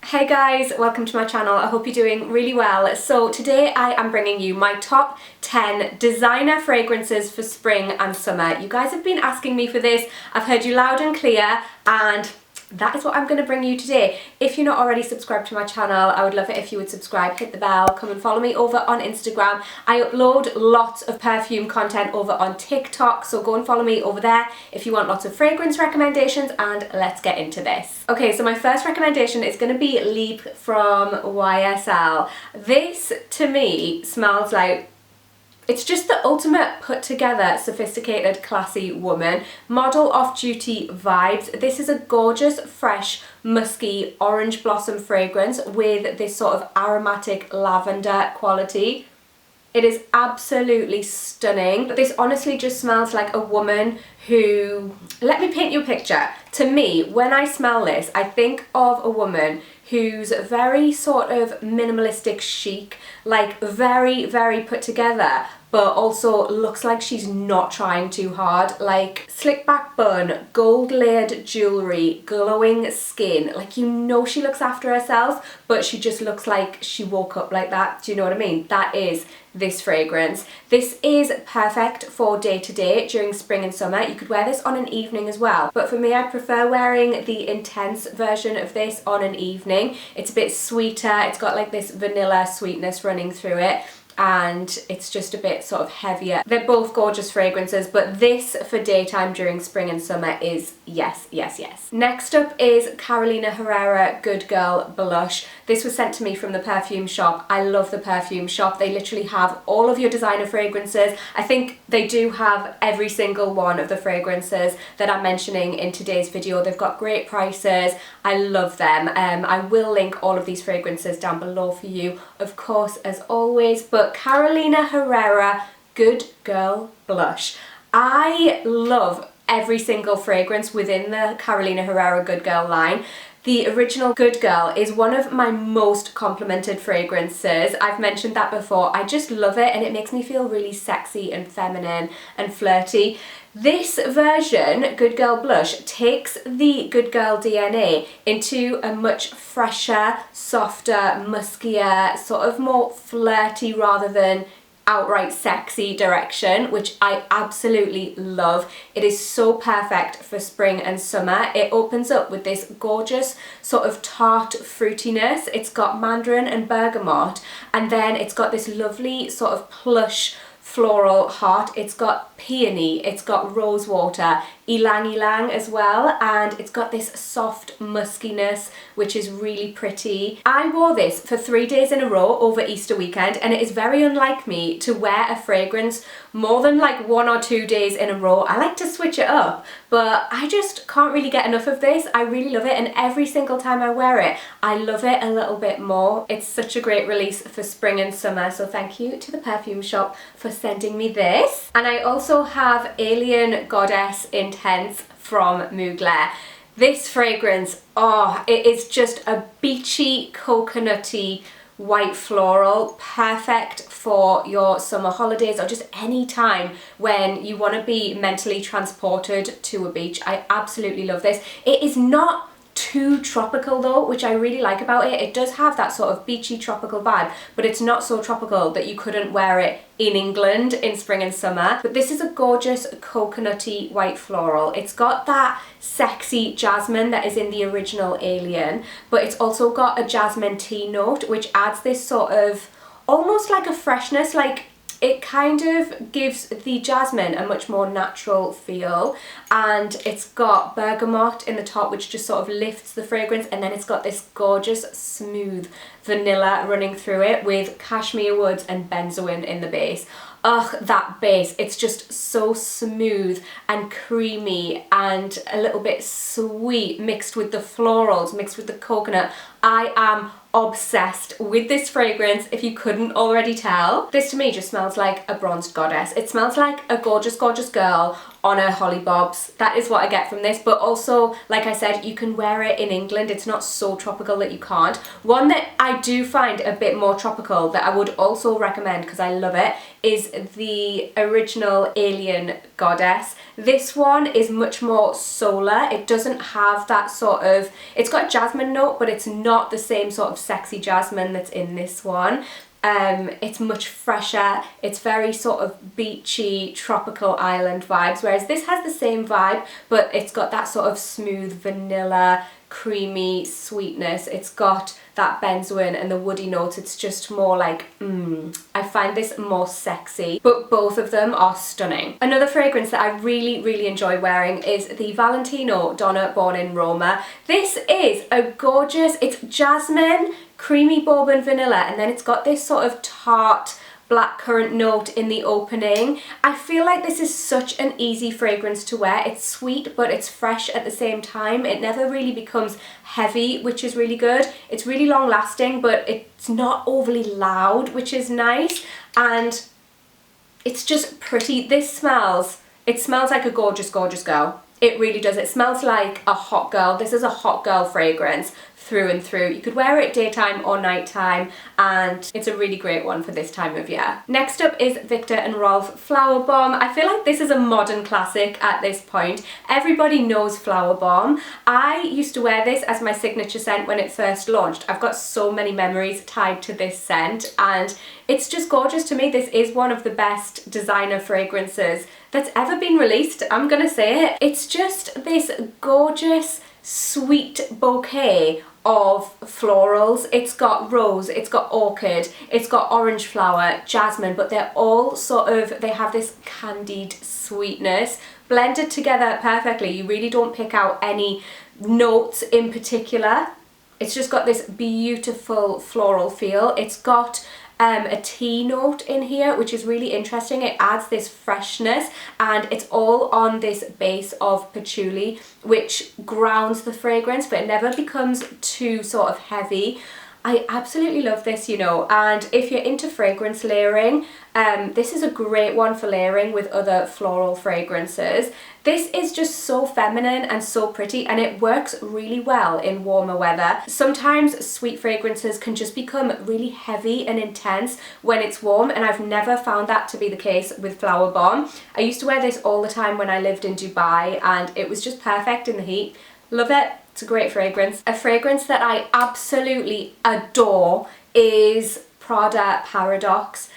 Hey guys, welcome to my channel. I hope you're doing really well. So today I am bringing you my top 10 designer fragrances for spring and summer. You guys have been asking me for this. I've heard you loud and clear, and that is what I'm going to bring you today. If you're not already subscribed to my channel, I would love it if you would subscribe, hit the bell, come and follow me over on Instagram. I upload lots of perfume content over on TikTok, so go and follow me over there if you want lots of fragrance recommendations, and let's get into this. Okay, so my first recommendation is going to be Leap from YSL. This, to me, smells like it's just the ultimate put together, sophisticated, classy woman. Model off-duty vibes. This is a gorgeous, fresh, musky, orange blossom fragrance with this sort of aromatic lavender quality. It is absolutely stunning. This honestly just smells like a woman who... Let me paint you a picture. To me, when I smell this, I think of a woman who's very sort of minimalistic chic, like very, very put together, but also looks like she's not trying too hard. Like slick back bun, gold layered jewellery, glowing skin. Like, you know she looks after herself, but she just looks like she woke up like that. Do you know what I mean? That is this fragrance. This is perfect for day to day during spring and summer. You could wear this on an evening as well, but for me, I prefer wearing the intense version of this on an evening. It's a bit sweeter. It's got like this vanilla sweetness running through it, and it's just a bit sort of heavier. They're both gorgeous fragrances, but this for daytime during spring and summer is yes, yes, yes. Next up is Carolina Herrera Good Girl Blush. This was sent to me from the perfume shop. I love the perfume shop. They literally have all of your designer fragrances. I think they do have every single one of the fragrances that I'm mentioning in today's video. They've got great prices. I love them. I will link all of these fragrances down below for you, of course, as always. But Carolina Herrera Good Girl Blush. I love every single fragrance within the Carolina Herrera Good Girl line. The original Good Girl is one of my most complimented fragrances. I've mentioned that before. I just love it, and it makes me feel really sexy and feminine and flirty. This version, Good Girl Blush, takes the Good Girl DNA into a much fresher, softer, muskier, sort of more flirty rather than outright sexy direction, which I absolutely love. It is so perfect for spring and summer. It opens up with this gorgeous sort of tart fruitiness. It's got mandarin and bergamot, and then it's got this lovely sort of plush floral heart. It's got peony, it's got rosewater, ylang ylang as well, and it's got this soft muskiness which is really pretty. I wore this for 3 days in a row over Easter weekend, and it is very unlike me to wear a fragrance more than like 1 or 2 days in a row. I like to switch it up, but I just can't really get enough of this. I really love it, and every single time I wear it, I love it a little bit more. It's such a great release for spring and summer, so thank you to the perfume shop for sending me this. And I also have Alien Goddess Intense from Mugler. This fragrance, oh, it is just a beachy, coconutty, white floral, perfect for your summer holidays or just any time when you want to be mentally transported to a beach. I absolutely love this. It is not too tropical though, which I really like about it. It does have that sort of beachy tropical vibe, but it's not so tropical that you couldn't wear it in England in spring and summer. But this is a gorgeous coconutty white floral. It's got that sexy jasmine that is in the original Alien, but it's also got a jasmine tea note, which adds this sort of almost like a freshness, like it kind of gives the jasmine a much more natural feel, and it's got bergamot in the top which just sort of lifts the fragrance, and then it's got this gorgeous smooth vanilla running through it with cashmere woods and benzoin in the base. Ugh, that base, it's just so smooth and creamy and a little bit sweet, mixed with the florals, mixed with the coconut. I am obsessed with this fragrance, if you couldn't already tell. This to me just smells like a bronzed goddess. It smells like a gorgeous, gorgeous girl on her holly bobs. That is what I get from this, but also, like I said, you can wear it in England. It's not so tropical that you can't. One that I do find a bit more tropical that I would also recommend because I love it is the original Alien Goddess. This one is much more solar. It doesn't have that sort of, it's got a jasmine note, but it's not the same sort of sexy jasmine that's in this one. It's much fresher. It's very sort of beachy, tropical island vibes, whereas this has the same vibe, but it's got that sort of smooth vanilla, creamy sweetness. It's got that benzoin and the woody notes. It's just more like, I find this more sexy, but both of them are stunning. Another fragrance that I really enjoy wearing is the Valentino Donna Born in Roma. This is a gorgeous, it's jasmine, creamy bourbon vanilla, and then it's got this sort of tart blackcurrant note in the opening. I feel like this is such an easy fragrance to wear. It's sweet, but it's fresh at the same time. It never really becomes heavy, which is really good. It's really long lasting, but it's not overly loud, which is nice. And it's just pretty. This smells, it smells like a gorgeous girl. It really does. It smells like a hot girl. This is a hot girl fragrance through and through. You could wear it daytime or nighttime, and it's a really great one for this time of year. Next up is Viktor and Rolf Flower Bomb. I feel like this is a modern classic at this point. Everybody knows Flower Bomb. I used to wear this as my signature scent when it first launched. I've got so many memories tied to this scent, and it's just gorgeous to me. This is one of the best designer fragrances that's ever been released. I'm gonna say it. It's just this gorgeous, sweet bouquet of florals. It's got rose, it's got orchid, it's got orange flower, jasmine, but they're all sort of, they have this candied sweetness blended together perfectly. You really don't pick out any notes in particular. It's just got this beautiful floral feel. It's got a tea note in here, which is really interesting. It adds this freshness, and it's all on this base of patchouli, which grounds the fragrance, but it never becomes too sort of heavy. I absolutely love this, you know, and if you're into fragrance layering, this is a great one for layering with other floral fragrances. This is just so feminine and so pretty, and it works really well in warmer weather. Sometimes sweet fragrances can just become really heavy and intense when it's warm, and I've never found that to be the case with Flower Bomb. I used to wear this all the time when I lived in Dubai, and it was just perfect in the heat. Love it. It's a great fragrance. A fragrance that I absolutely adore is Prada Paradox.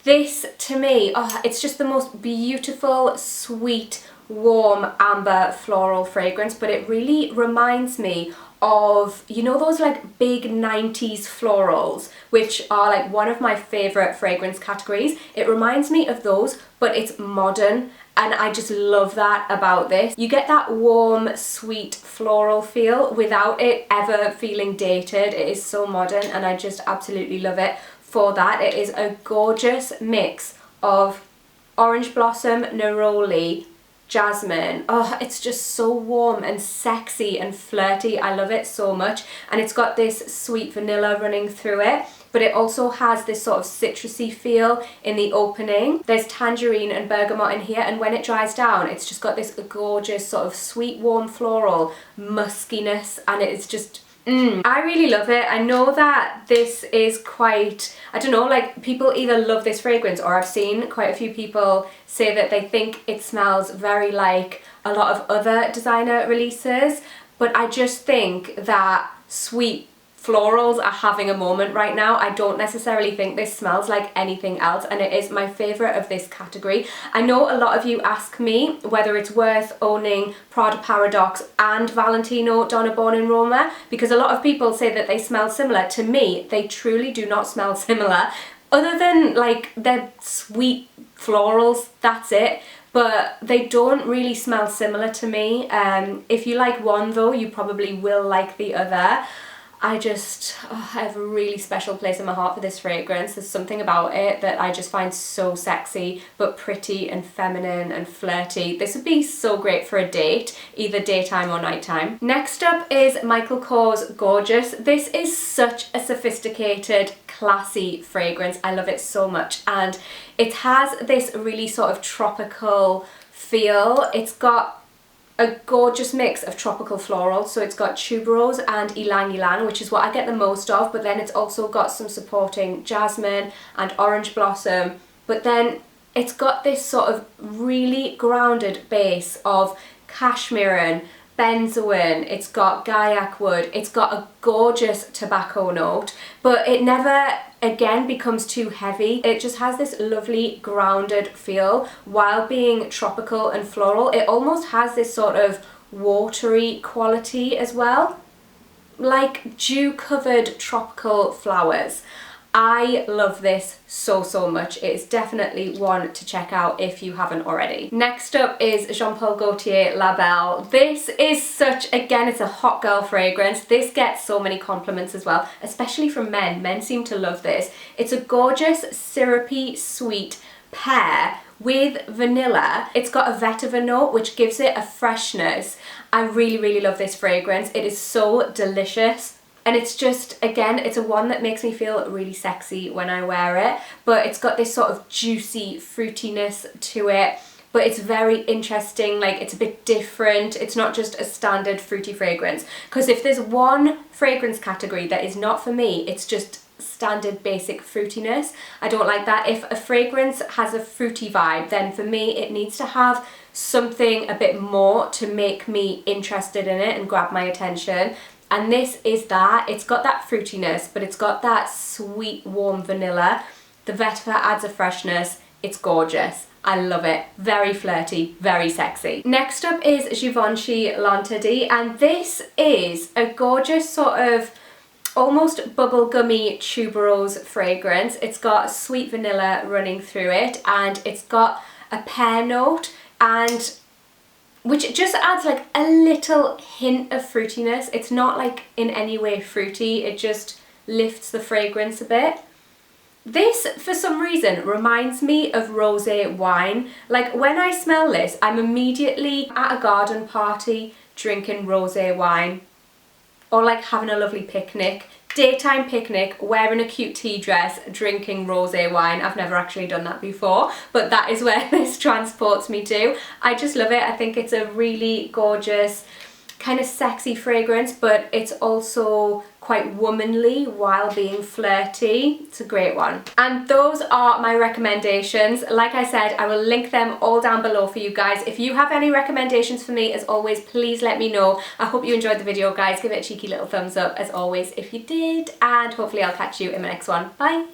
This, to me, it's just the most beautiful, sweet, warm amber floral fragrance, but it really reminds me of, you know, those like big 90s florals, which are like one of my favorite fragrance categories. It reminds me of those, but it's modern, and I just love that about this. You get that warm, sweet floral feel without it ever feeling dated. It is so modern, and I just absolutely love it for that. It is a gorgeous mix of orange blossom, neroli, jasmine. Oh, it's just so warm and sexy and flirty. I love it so much, and it's got this sweet vanilla running through it, but it also has this sort of citrusy feel in the opening. There's tangerine and bergamot in here, and when it dries down, it's just got this gorgeous sort of sweet, warm floral muskiness, and it's just I really love it. I know that this is quite, I don't know, like people either love this fragrance, or I've seen quite a few people say that they think it smells very like a lot of other designer releases, but I just think that sweet florals are having a moment right now. I don't necessarily think this smells like anything else, and it is my favourite of this category. I know a lot of you ask me whether it's worth owning Prada Paradox and Valentino Donna Born in Roma, because a lot of people say that they smell similar. To me, they truly do not smell similar, other than like they're sweet florals, that's it. But they don't really smell similar to me. If you like one though, you probably will like the other. I have a really special place in my heart for this fragrance. There's something about it that I just find so sexy, but pretty and feminine and flirty. This would be so great for a date, either daytime or nighttime. Next up is Michael Kors Gorgeous. This is such a sophisticated, classy fragrance. I love it so much, and it has this really sort of tropical feel. It's got a gorgeous mix of tropical florals, so it's got tuberose and ylang ylang, which is what I get the most of, but then it's also got some supporting jasmine and orange blossom, but then it's got this sort of really grounded base of cashmere, benzoin, it's got guaiac wood, it's got a gorgeous tobacco note, but it never again becomes too heavy. It just has this lovely grounded feel while being tropical and floral. It almost has this sort of watery quality as well, like dew covered tropical flowers. I love this so much. It is definitely one to check out if you haven't already. Next up is Jean Paul Gaultier La Belle. This is such, again, it's a hot girl fragrance. This gets so many compliments as well, especially from men. Men seem to love this. It's a gorgeous syrupy sweet pear with vanilla. It's got a vetiver note which gives it a freshness. I really love this fragrance. It is so delicious. And it's just, again, it's a one that makes me feel really sexy when I wear it, but it's got this sort of juicy fruitiness to it, but it's very interesting, like it's a bit different. It's not just a standard fruity fragrance, because if there's one fragrance category that is not for me, it's just standard basic fruitiness. I don't like that. If a fragrance has a fruity vibe, then for me it needs to have something a bit more to make me interested in it and grab my attention. And this is that. It's got that fruitiness, but it's got that sweet, warm vanilla. The vetiver adds a freshness. It's gorgeous. I love it. Very flirty, very sexy. Next up is Givenchy L'Interdit, and this is a gorgeous sort of almost bubblegummy tuberose fragrance. It's got sweet vanilla running through it, and it's got a pear note, and which just adds like a little hint of fruitiness. It's not like in any way fruity, it just lifts the fragrance a bit. This, for some reason, reminds me of rosé wine. Like when I smell this, I'm immediately at a garden party drinking rosé wine, or like having a lovely picnic. Daytime picnic, wearing a cute tea dress, drinking rosé wine. I've never actually done that before, but that is where this transports me to. I just love it. I think it's a really gorgeous, kind of sexy fragrance, but it's also quite womanly while being flirty. It's a great one. And those are my recommendations. Like I said, I will link them all down below for you guys. If you have any recommendations for me, as always, please let me know. I hope you enjoyed the video, guys. Give it a cheeky little thumbs up, as always, if you did, and hopefully I'll catch you in my next one. Bye!